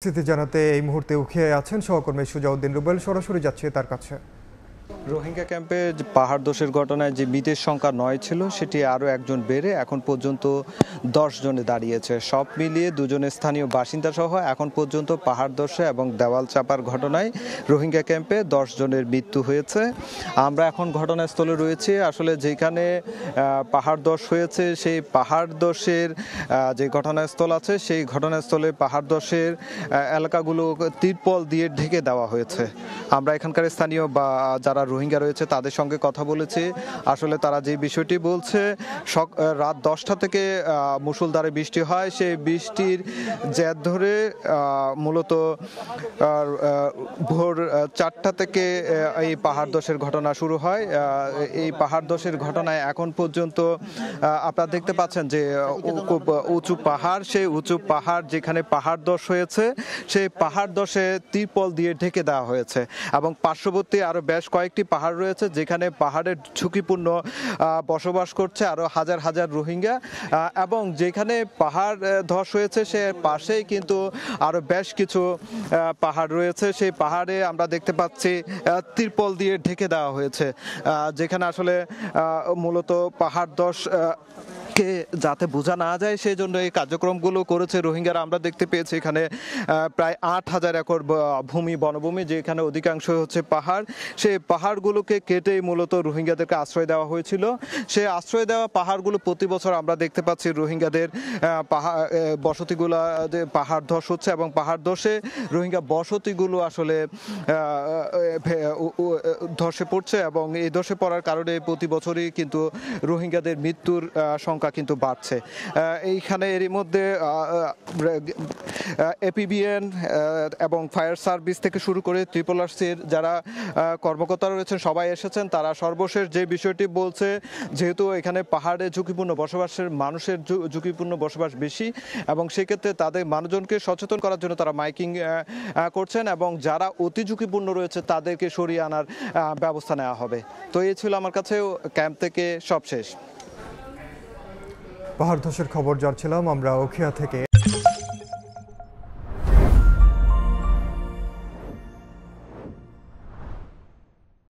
স্থিতি জানাতে এই মুহূর্তে উখিয়ায় আছেন সহকর্মী সুজাউদ্দিন রুবেল। সরাসরি যাচ্ছে তার কাছে। রোহিঙ্গা ক্যাম্পে পাহাড় ধসের ঘটনায় যে মৃতের সংখ্যা ৯ ছিল সেটি আরও একজন বেড়ে এখন পর্যন্ত ১০ জনে দাঁড়িয়েছে। সব মিলিয়ে দুজনের স্থানীয় বাসিন্দা সহ এখন পর্যন্ত পাহাড় ধসে এবং দেওয়াল চাপার ঘটনায় রোহিঙ্গা ক্যাম্পে ১০ জনের মৃত্যু হয়েছে। আমরা এখন ঘটনাস্থলে রয়েছি। আসলে যেখানে পাহাড় ধস হয়েছে সেই পাহাড় ধসের যে ঘটনাস্থল আছে সেই ঘটনাস্থলে পাহাড় ধসের এলাকাগুলো তিরপল দিয়ে ঢেকে দেওয়া হয়েছে। আমরা এখানকার স্থানীয় বা যারা রোহিঙ্গা রয়েছে তাদের সঙ্গে কথা বলেছি। আসলে তারা যে বিষয়টি বলছে, রাত ১০টা থেকে মুষলধারে বৃষ্টি হয়। সেই বৃষ্টির জের ধরে মূলত ভোর ৪টা থেকে এই পাহাড় ধসের ঘটনা শুরু হয়। এই পাহাড় ধসের ঘটনায় এখন পর্যন্ত আপনারা দেখতে পাচ্ছেন যে উঁচু পাহাড়, সেই উঁচু পাহাড় যেখানে পাহাড় ধস হয়েছে সেই পাহাড় ধসে তিরপল দিয়ে ঢেকে দেওয়া হয়েছে এবং পার্শ্ববর্তী আরো বেশ কয়েকটি পাহাড় রয়েছে যেখানে পাহাড়ের ঝুঁকিপূর্ণ বসবাস করছে আরো হাজার হাজার রোহিঙ্গা এবং যেখানে পাহাড় ধস হয়েছে সে পাশেই কিন্তু আরো বেশ কিছু পাহাড় রয়েছে। সেই পাহাড়ে আমরা দেখতে পাচ্ছি তিরপল দিয়ে ঢেকে দেওয়া হয়েছে, যেখানে আসলে মূলত পাহাড় ধস কে যাতে বোঝা না যায় সেই জন্য এই কার্যক্রমগুলো করেছে রোহিঙ্গারা। আমরা দেখতে পেয়েছি এখানে প্রায় ৮,০০০ একর ভূমি বনভূমি, যেখানে অধিকাংশ হচ্ছে পাহাড়। সেই পাহাড়গুলোকে কেটেই মূলত রোহিঙ্গাদেরকে আশ্রয় দেওয়া হয়েছিল। সেই আশ্রয় দেওয়া পাহাড়গুলো প্রতি বছর আমরা দেখতে পাচ্ছি রোহিঙ্গাদের বসতিগুলো পাহাড় ধস হচ্ছে এবং পাহাড় ধসে রোহিঙ্গা বসতিগুলো আসলে ধসে পড়ছে এবং এই ধসে পড়ার কারণে প্রতি বছরই কিন্তু রোহিঙ্গাদের মৃত্যুর সংখ্যা কিন্তু বাড়ছে। এইখানে এরই মধ্যে এপিবিএন এবং ফায়ার সার্ভিস থেকে শুরু করে RRRC-র যারা কর্মকর্তা রয়েছেন সবাই এসেছেন। তারা সর্বশেষ যে বিষয়টি বলছে, যেহেতু এখানে পাহাড়ে ঝুঁকিপূর্ণ বসবাসের মানুষের ঝুঁকিপূর্ণ বসবাস বেশি এবং সেক্ষেত্রে তাদের মানুষজনকে সচেতন করার জন্য তারা মাইকিং করছেন এবং যারা অতি ঝুঁকিপূর্ণ রয়েছে তাদেরকে সরিয়ে আনার ব্যবস্থা নেওয়া হবে। তো এই ছিল আমার কাছে ক্যাম্প থেকে সবশেষ। পাহাড় ধসের খবর জানছিলাম আমরা উখিয়া থেকে।